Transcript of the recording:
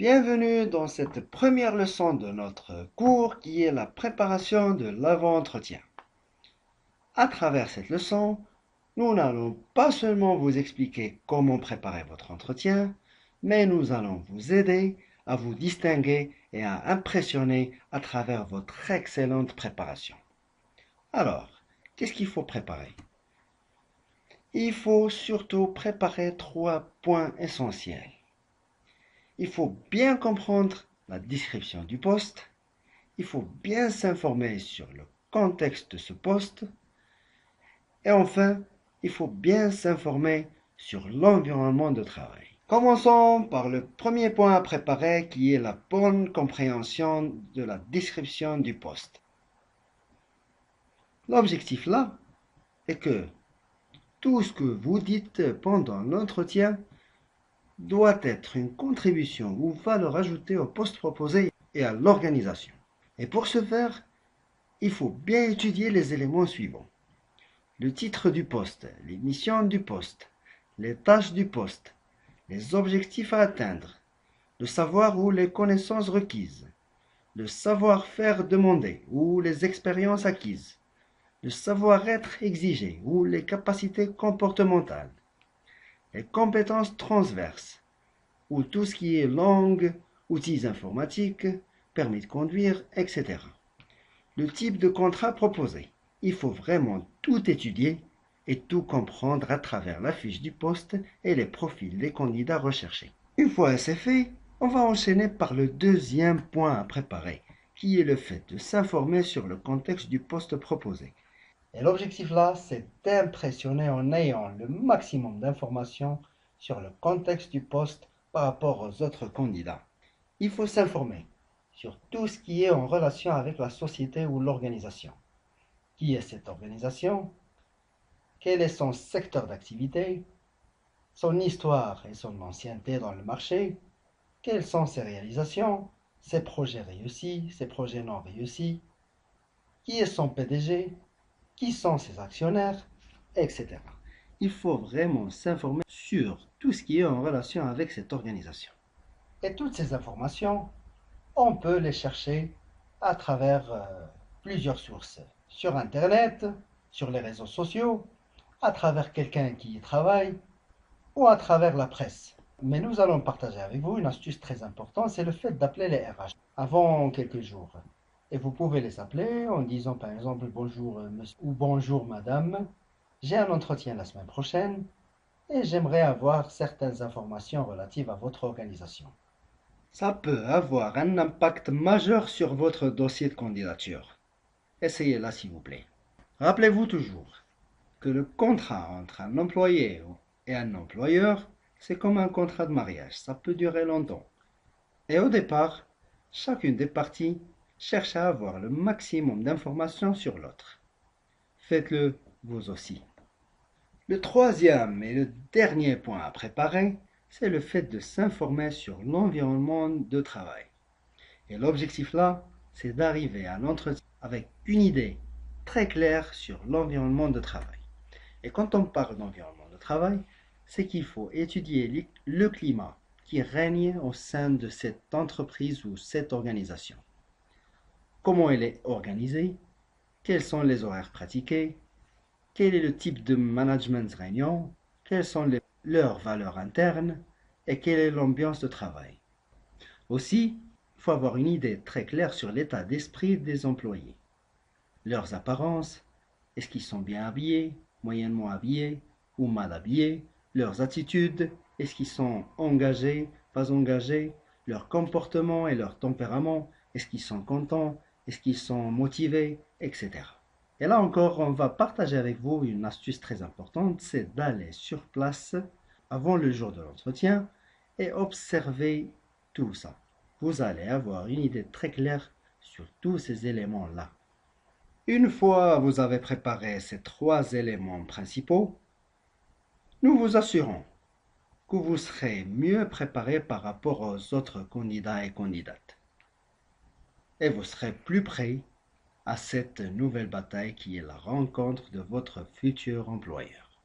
Bienvenue dans cette première leçon de notre cours qui est la préparation de l'avant-entretien. À travers cette leçon, nous n'allons pas seulement vous expliquer comment préparer votre entretien, mais nous allons vous aider à vous distinguer et à impressionner à travers votre excellente préparation. Alors, qu'est-ce qu'il faut préparer? Il faut surtout préparer 3 points essentiels. Il faut bien comprendre la description du poste, il faut bien s'informer sur le contexte de ce poste, et enfin, il faut bien s'informer sur l'environnement de travail. Commençons par le premier point à préparer qui est la bonne compréhension de la description du poste. L'objectif là est que tout ce que vous dites pendant l'entretien doit être une contribution ou valeur ajoutée au poste proposé et à l'organisation. Et pour ce faire, il faut bien étudier les éléments suivants. Le titre du poste, les missions du poste, les tâches du poste, les objectifs à atteindre, le savoir ou les connaissances requises, le savoir-faire demandé ou les expériences acquises, le savoir-être exigé ou les capacités comportementales, les compétences transverses, ou tout ce qui est langue, outils informatiques, permis de conduire, etc. Le type de contrat proposé. Il faut vraiment tout étudier et tout comprendre à travers la fiche du poste et les profils des candidats recherchés. Une fois c'est fait, on va enchaîner par le deuxième point à préparer, qui est le fait de s'informer sur le contexte du poste proposé. Et l'objectif là, c'est d'impressionner en ayant le maximum d'informations sur le contexte du poste par rapport aux autres candidats. Il faut s'informer sur tout ce qui est en relation avec la société ou l'organisation. Qui est cette organisation? Quel est son secteur d'activité? Son histoire et son ancienneté dans le marché? Quelles sont ses réalisations? Ses projets réussis, ses projets non réussis? Qui est son PDG? Qui sont ses actionnaires? Etc. Il faut vraiment s'informer sur tout ce qui est en relation avec cette organisation. Et toutes ces informations, on peut les chercher à travers plusieurs sources. Sur Internet, sur les réseaux sociaux, à travers quelqu'un qui y travaille ou à travers la presse. Mais nous allons partager avec vous une astuce très importante, c'est le fait d'appeler les RH avant quelques jours. Et vous pouvez les appeler en disant par exemple bonjour monsieur ou bonjour madame, j'ai un entretien la semaine prochaine et j'aimerais avoir certaines informations relatives à votre organisation. Ça peut avoir un impact majeur sur votre dossier de candidature. Essayez-la s'il vous plaît. Rappelez-vous toujours que le contrat entre un employé et un employeur, c'est comme un contrat de mariage, ça peut durer longtemps. Et au départ, chacune des parties cherche à avoir le maximum d'informations sur l'autre. Faites-le vous aussi. Le troisième et le dernier point à préparer, c'est le fait de s'informer sur l'environnement de travail. Et l'objectif là, c'est d'arriver à l'entretien avec une idée très claire sur l'environnement de travail. Et quand on parle d'environnement de travail, c'est qu'il faut étudier le climat qui règne au sein de cette entreprise ou cette organisation. Comment elle est organisée, quels sont les horaires pratiqués, quel est le type de management régnant, quelles sont leurs valeurs internes et quelle est l'ambiance de travail. Aussi, il faut avoir une idée très claire sur l'état d'esprit des employés, leurs apparences, est-ce qu'ils sont bien habillés, moyennement habillés ou mal habillés, leurs attitudes, est-ce qu'ils sont engagés, pas engagés, leur comportement et leur tempérament, est-ce qu'ils sont contents, est-ce qu'ils sont motivés, etc. Et là encore, on va partager avec vous une astuce très importante, c'est d'aller sur place avant le jour de l'entretien et observer tout ça. Vous allez avoir une idée très claire sur tous ces éléments-là. Une fois vous avez préparé ces 3 éléments principaux, nous vous assurons que vous serez mieux préparé par rapport aux autres candidats et candidates. Et vous serez plus prêt à cette nouvelle bataille qui est la rencontre de votre futur employeur.